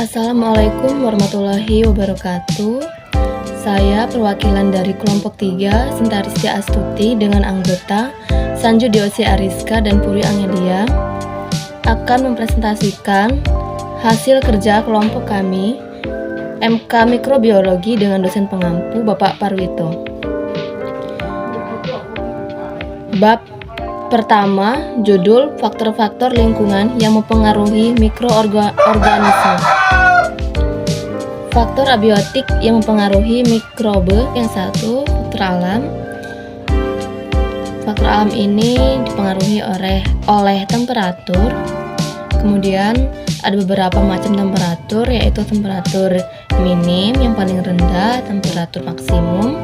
Assalamualaikum warahmatullahi wabarakatuh. Saya perwakilan dari kelompok 3 Sintaristia Astuti dengan anggota Sanju Diosi Ariska dan Puri Angelia akan mempresentasikan hasil kerja kelompok kami MK Mikrobiologi dengan dosen pengampu Bapak Parwito. Bab pertama, judul faktor-faktor lingkungan yang mempengaruhi mikroorganisme. Faktor abiotik yang mempengaruhi mikrobe. Yang satu, faktor alam. Faktor alam ini dipengaruhi oleh temperatur. Kemudian ada beberapa macam temperatur, yaitu temperatur minim yang paling rendah, temperatur maksimum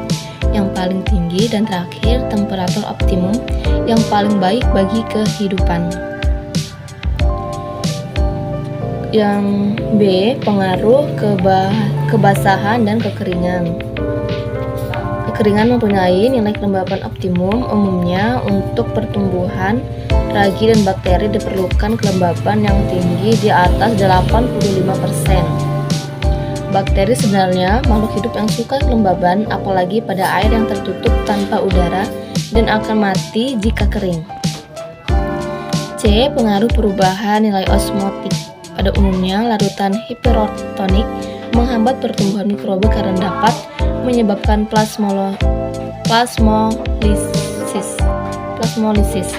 yang paling tinggi, dan terakhir temperatur optimum yang paling baik bagi kehidupan. Yang B, pengaruh kebasahan dan kekeringan. Kekeringan mempunyai nilai kelembapan optimum. Umumnya untuk pertumbuhan ragi dan bakteri diperlukan kelembapan yang tinggi di atas 85%. Bakteri sebenarnya makhluk hidup yang suka kelembaban, apalagi pada air yang tertutup tanpa udara, dan akan mati jika kering. C, pengaruh perubahan nilai osmotik. Pada umumnya, larutan hipertonik menghambat pertumbuhan mikroba karena dapat menyebabkan plasmolisis.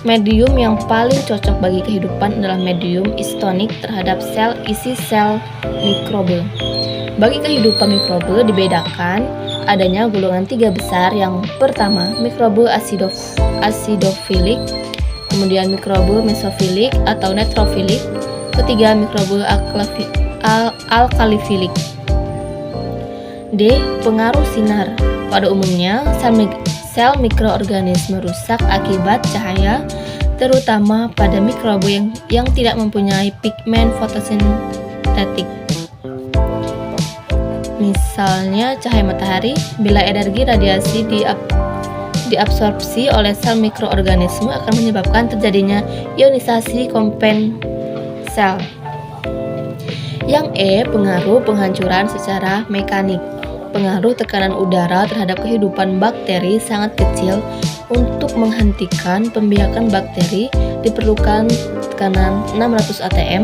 Medium yang paling cocok bagi kehidupan adalah medium istonik terhadap isi sel mikrobe. Bagi kehidupan mikrobe dibedakan adanya golongan 3 besar. Yang pertama, mikrobe asidofilik, kemudian mikrobe mesofilik atau neutrofilik, ketiga mikrobe alkalifilik. D, pengaruh sinar. Pada umumnya sel mikroorganisme rusak akibat cahaya, terutama pada mikrobe yang tidak mempunyai pigmen fotosintetik. Misalnya cahaya matahari. Bila energi radiasi diabsorpsi oleh sel mikroorganisme akan menyebabkan terjadinya ionisasi kompensel. Yang E, pengaruh penghancuran secara mekanik. Pengaruh tekanan udara terhadap kehidupan bakteri sangat kecil. Untuk menghentikan pembiakan bakteri diperlukan tekanan 600 atm,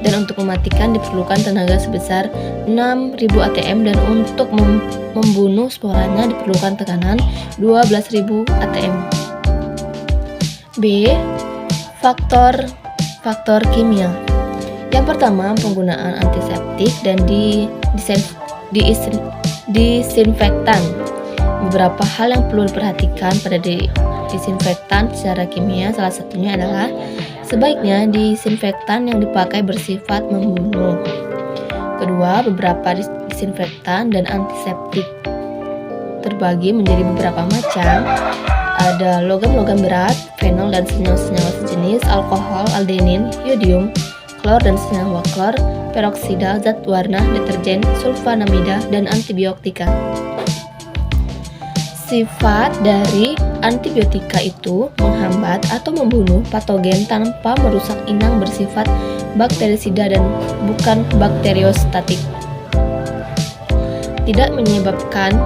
dan untuk mematikan diperlukan tenaga sebesar 6000 atm, dan untuk membunuh sporanya diperlukan tekanan 12000 atm. B, faktor kimia. Yang pertama, penggunaan antiseptik dan disinfektan. Beberapa hal yang perlu diperhatikan pada disinfektan secara kimia, salah satunya adalah sebaiknya disinfektan yang dipakai bersifat membunuh. Kedua, beberapa disinfektan dan antiseptik terbagi menjadi beberapa macam. Ada logam-logam berat, fenol dan senyawa-senyawa sejenis, alkohol, aldenin, yodium, klor dan senyawa klor, peroksida, zat warna, deterjen, sulfanamida, dan antibiotika. Sifat dari antibiotika itu menghambat atau membunuh patogen tanpa merusak inang, bersifat bakterisida dan bukan bakteriostatik. Tidak menyebabkan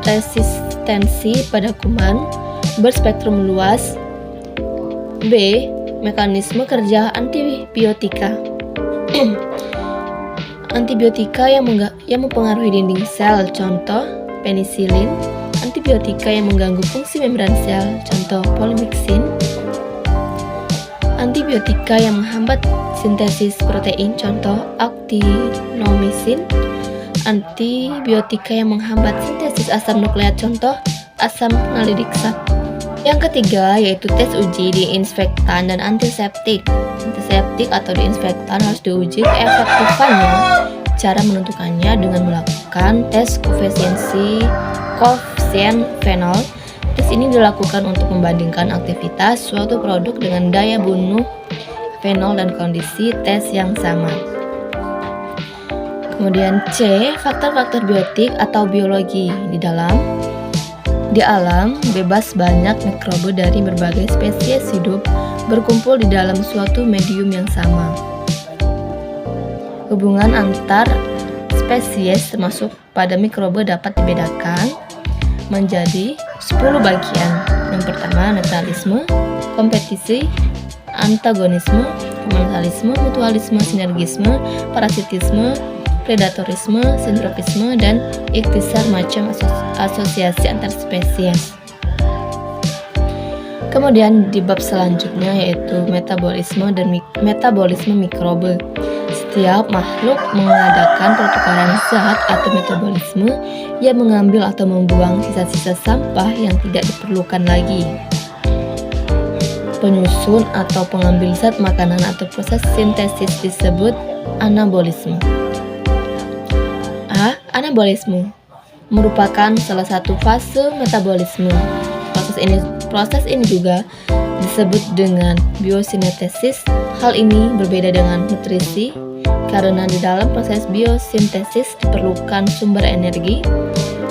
resistensi pada kuman, berspektrum luas. B, mekanisme kerja antibiotika. Antibiotika yang mempengaruhi dinding sel, contoh penisilin. Antibiotika yang mengganggu fungsi membran sel, contoh polymyxin. Antibiotika yang menghambat sintesis protein, contoh actinomycin. Antibiotika yang menghambat sintesis asam nukleat, contoh asam nalidiksat. Yang ketiga yaitu tes uji diinfektan dan antiseptik. Antiseptik atau diinfektan harus diuji keefektifannya. Cara menentukannya dengan melakukan tes koefisien fenol. Tes ini dilakukan untuk membandingkan aktivitas suatu produk dengan daya bunuh fenol dan kondisi tes yang sama. Kemudian C, faktor-faktor biotik atau biologi. Di alam bebas banyak mikrobe dari berbagai spesies hidup berkumpul di dalam suatu medium yang sama. Hubungan antar spesies termasuk pada mikroba dapat dibedakan menjadi 10 bagian. Yang pertama, netralisme, kompetisi, antagonisme, komensalisme, mutualisme, sinergisme, parasitisme, predatorisme, sintropisme, dan ikhtisar macam asosiasi antar spesies. Kemudian di bab selanjutnya yaitu metabolisme dan metabolisme mikroba. Setiap makhluk mengadakan pertukaran zat atau metabolisme yang mengambil atau membuang sisa-sisa sampah yang tidak diperlukan lagi. Penyusun atau pengambil zat makanan atau proses sintesis disebut anabolisme. Anabolisme merupakan salah satu fase metabolisme. Proses ini juga disebut dengan biosintesis. Hal ini berbeda dengan nutrisi karena di dalam proses biosintesis diperlukan sumber energi.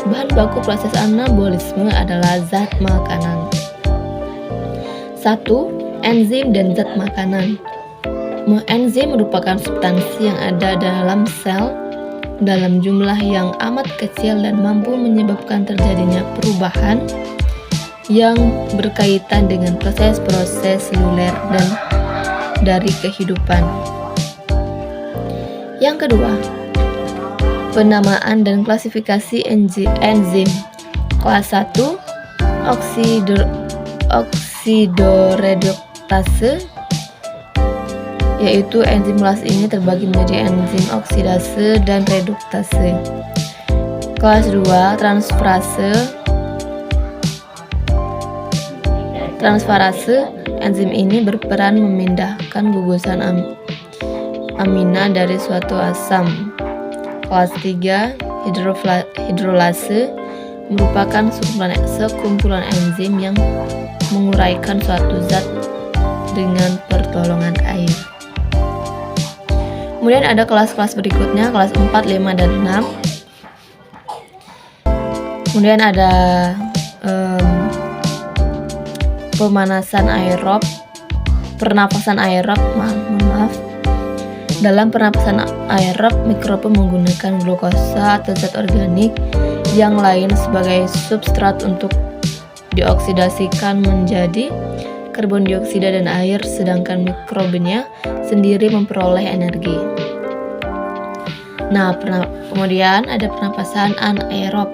Bahan baku proses anabolisme adalah zat makanan. 1. Enzim dan zat makanan. Enzim merupakan substansi yang ada dalam sel dalam jumlah yang amat kecil dan mampu menyebabkan terjadinya perubahan yang berkaitan dengan proses-proses seluler dan dari kehidupan. Yang kedua, penamaan dan klasifikasi enzim. Kelas 1, oksidoreduktase, yaitu enzim kelas ini terbagi menjadi enzim oksidase dan reduktase. Kelas 2, transferase, enzim ini berperan memindahkan gugusan amina dari suatu asam. Kelas 3, hidrolase, merupakan sekumpulan enzim yang menguraikan suatu zat dengan pertolongan air. Kemudian ada kelas-kelas berikutnya, kelas 4, 5, dan 6. Kemudian ada pernapasan aerob. Dalam pernapasan aerob, mikroba menggunakan glukosa atau zat organik yang lain sebagai substrat untuk dioksidasikan menjadi karbon dioksida dan air, sedangkan mikrobanya sendiri memperoleh energi. Nah, kemudian ada pernapasan anaerob.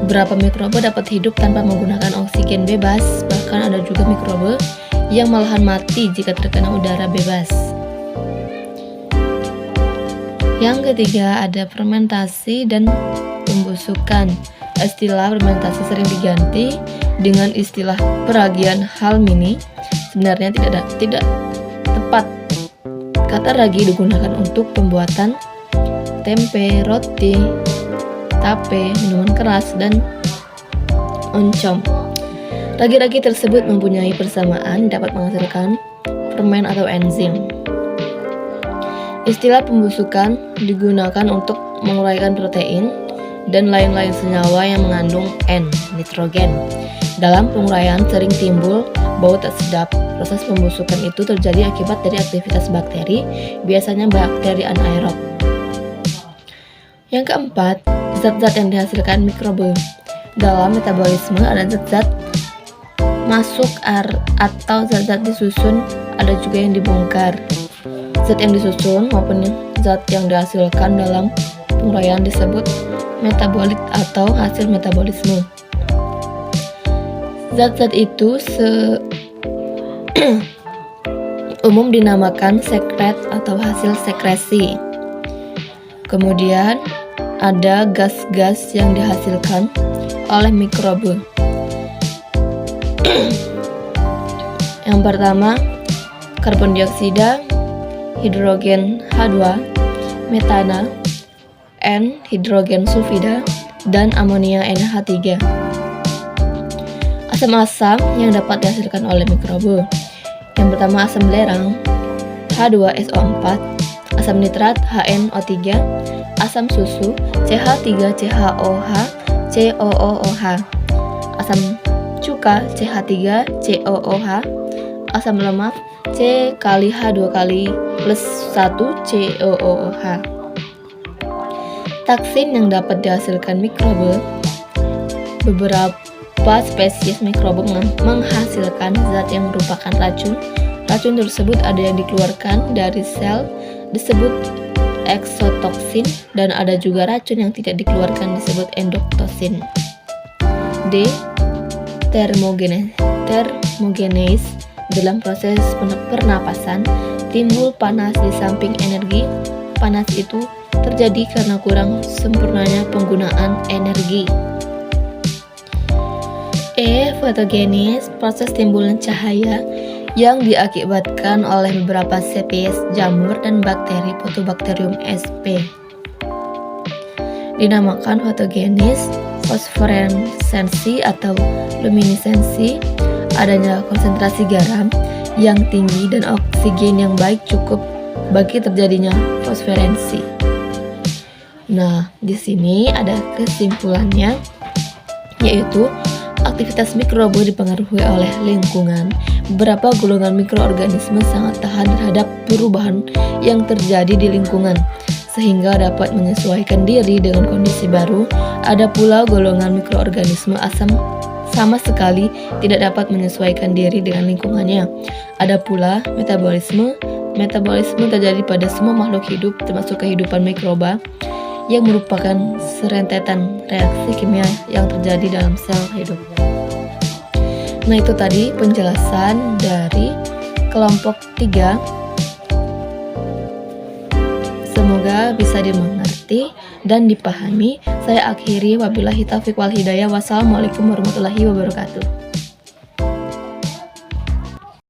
Beberapa mikroba dapat hidup tanpa menggunakan oksigen bebas, bahkan ada juga mikroba yang malahan mati jika terkena udara bebas. Yang ketiga ada fermentasi dan pembusukan. Istilah fermentasi sering diganti dengan istilah peragian. Hal ini sebenarnya tidak tepat. Kata ragi digunakan untuk pembuatan tempe, roti, tape, minuman keras, dan oncom. Ragi-ragi tersebut mempunyai persamaan dapat menghasilkan fermen atau enzim. Istilah pembusukan digunakan untuk menguraikan protein dan lain-lain senyawa yang mengandung nitrogen. Dalam penguraian sering timbul bau tak sedap. Proses pembusukan itu terjadi akibat dari aktivitas bakteri, biasanya bakteri anaerob. Yang keempat, zat-zat yang dihasilkan mikroba. Dalam metabolisme ada zat-zat masuk atau zat-zat disusun, ada juga yang dibongkar. Zat yang disusun maupun zat yang dihasilkan dalam penguraian disebut metabolit atau hasil metabolisme. Zat-zat itu umum dinamakan sekret atau hasil sekresi. Kemudian ada gas-gas yang dihasilkan oleh mikroba. Yang pertama, karbon dioksida, hidrogen H2, metana, hidrogen sulfida, dan amonia NH3. Asam-asam yang dapat dihasilkan oleh mikroba. Yang pertama asam belerang, H2SO4, asam nitrat, HNO3, asam susu, CH3CHOH, COOH, asam cuka, CH3COOH, asam lemak C kali H 2 kali plus 1 COOH. Toksin yang dapat dihasilkan mikroba. Beberapa spesies mikroba menghasilkan zat yang merupakan racun. Racun tersebut ada yang dikeluarkan dari sel disebut eksotoksin, dan ada juga racun yang tidak dikeluarkan disebut endotoksin. D. Termogenes. Dalam proses pernapasan timbul panas di samping energi. Panas itu terjadi karena kurang sempurnanya penggunaan energi. E. Fotogenes. Proses timbulnya cahaya yang diakibatkan oleh beberapa spesies jamur dan bakteri Photobacterium sp. Dinamakan fotogenis. Fosforesensi atau luminesensi, adanya konsentrasi garam yang tinggi dan oksigen yang baik cukup bagi terjadinya fosforensi. Nah, di sini ada kesimpulannya, yaitu aktivitas mikroba dipengaruhi oleh lingkungan. Beberapa golongan mikroorganisme sangat tahan terhadap perubahan yang terjadi di lingkungan, sehingga dapat menyesuaikan diri dengan kondisi baru. Ada pula golongan mikroorganisme asam sama sekali tidak dapat menyesuaikan diri dengan lingkungannya. Ada pula metabolisme. Metabolisme terjadi pada semua makhluk hidup, termasuk kehidupan mikroba, yang merupakan serentetan reaksi kimia yang terjadi dalam sel hidup. Nah, itu tadi penjelasan dari kelompok 3. Semoga bisa dimengerti dan dipahami. Saya akhiri, wabillahi taufiq wal hidayah. Wassalamualaikum warahmatullahi wabarakatuh.